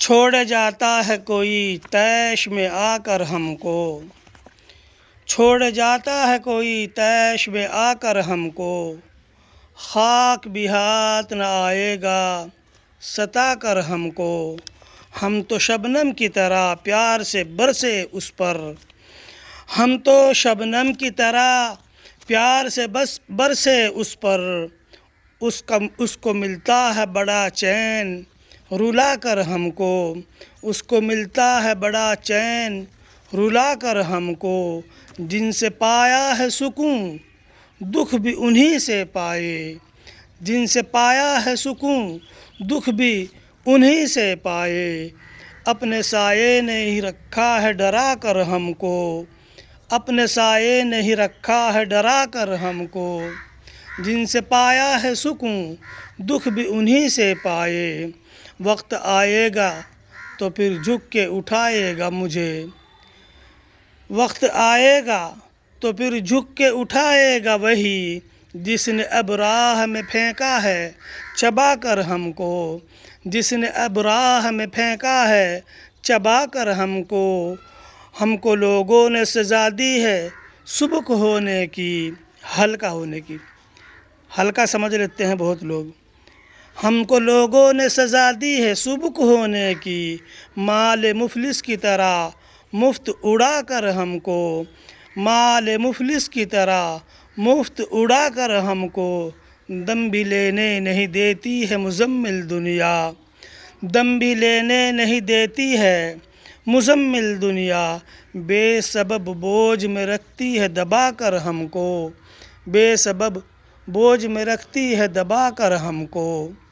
چھوڑ جاتا ہے کوئی طیش میں آ کر ہم کو، چھوڑ جاتا ہے کوئی طیش میں آ کر ہم کو، خاک بھی ہاتھ نہ آئے گا ستا کر ہم کو، ہم تو شبنم کی طرح پیار سے برسے اس پر، ہم تو شبنم کی طرح پیار سے برسے اس پر، اس کو ملتا ہے بڑا چین رلا کر ہم کو، اس کو ملتا ہے بڑا چین رلا کر ہم کو، جن سے پایا ہے سکون دکھ بھی انہی سے پائے، جن سے پایا ہے سکون دکھ بھی انہی سے پائے، اپنے سائے نے ہی رکھا ہے ڈرا کر ہم کو، اپنے سائے نے ہی رکھا ہے ڈرا کر ہم کو، جن سے پایا ہے سکون دکھ بھی انہی سے پائے، وقت آئے گا تو پھر جھک کے اٹھائے گا مجھے، وقت آئے گا تو پھر جھک کے اٹھائے گا وہی، جس نے اب راہ میں پھینکا ہے چبا کر ہم کو، جس نے اب راہ میں پھینکا ہے چبا کر ہم کو لوگوں نے سزا دی ہے سبک ہونے کی، ہلکا ہونے کی، ہلکا سمجھ لیتے ہیں بہت لوگ، ہم کو لوگوں نے سزا دی ہے سبک ہونے کی، مال مفلس کی طرح مفت اڑا کر ہم کو، مال مفلس کی طرح مفت اڑا کر ہم کو، دم بھی لینے نہیں دیتی ہے مزمل دنیا، دم بھی لینے نہیں دیتی ہے مزمل دنیا، بے سبب بوجھ میں رکھتی ہے دبا کر ہم کو، بے سبب بوجھ میں رکھتی ہے دبا کر ہم کو۔